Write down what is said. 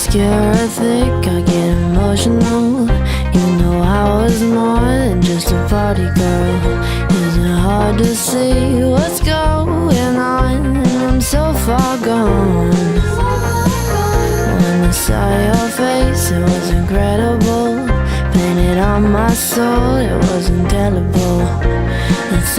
obscure, I get emotional. You know I was more than just a party girl. Is it hard to see what's going on? I'm so far gone. When I saw your face, it was incredible. Painted on my soul, it was indelible. It's